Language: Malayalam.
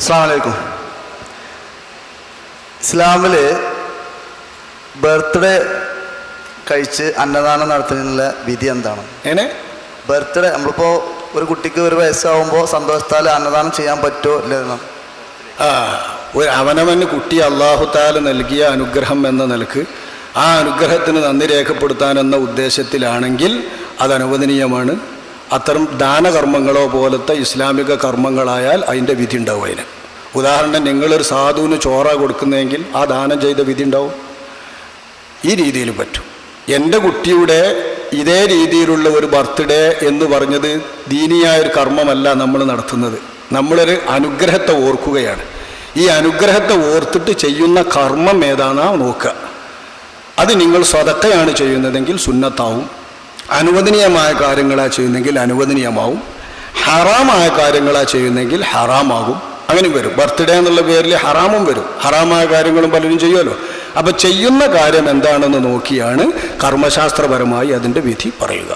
അസ്സലാമു അലൈക്കും. ഇസ്ലാമിൽ ബർത്ത്ഡേ കഴിച്ച് അന്നദാനം നടത്തുന്നതിനുള്ള വിധി എന്താണ്? ബർത്ത്ഡേ നമ്മളിപ്പോൾ ഒരു കുട്ടിക്ക് 1 വയസ്സാവുമ്പോൾ സന്തോഷത്താൽ അന്നദാനം ചെയ്യാൻ പറ്റുമോ ഇല്ലെന്നോ? അവനവന് കുട്ടി അല്ലാഹു തആല നൽകിയ അനുഗ്രഹം എന്ന നിലക്ക് ആ അനുഗ്രഹത്തിന് നന്ദി രേഖപ്പെടുത്താനെന്ന ഉദ്ദേശത്തിലാണെങ്കിൽ അത് അനുവദനീയമാണ്. അത്തരം ദാനകർമ്മങ്ങളോ പോലത്തെ ഇസ്ലാമിക കർമ്മങ്ങളായാൽ അതിൻ്റെ വിധി ഉണ്ടാവും. അതിന് ഉദാഹരണം, നിങ്ങളൊരു സാധുവിന് ചോറ കൊടുക്കുന്നതെങ്കിൽ ആ ദാനം ചെയ്ത വിധി ഉണ്ടാവും. ഈ രീതിയിൽ പറ്റും. എൻ്റെ കുട്ടിയുടെ ഇതേ രീതിയിലുള്ള ഒരു ബർത്ത്ഡേ എന്ന് പറഞ്ഞത് ദീനിയായൊരു കർമ്മമല്ല നമ്മൾ നടത്തുന്നത്. നമ്മളൊരു അനുഗ്രഹത്തെ ഓർക്കുകയാണ്. ഈ അനുഗ്രഹത്തെ ഓർത്തിട്ട് ചെയ്യുന്ന കർമ്മം ഏതാണെന്നാ നോക്കുക. അത് നിങ്ങൾ സ്വതക്കയാണ് ചെയ്യുന്നതെങ്കിൽ സുന്നത്താവും, അനുവദനീയമായ കാര്യങ്ങളാണ് ചെയ്യുന്നെങ്കിൽ അനുവദനീയമാവും, ഹറാമായ കാര്യങ്ങളാണ് ചെയ്യുന്നെങ്കിൽ ഹറാമാകും. അങ്ങനെ വരും. ബർത്ത്ഡേ എന്നുള്ള പേരിൽ ഹറാമും വരും. ഹറാമായ കാര്യങ്ങളും പലരും ചെയ്യുമല്ലോ. അപ്പം ചെയ്യുന്ന കാര്യം എന്താണെന്ന് നോക്കിയാണ് കർമ്മശാസ്ത്രപരമായി അതിൻ്റെ വിധി പറയുക.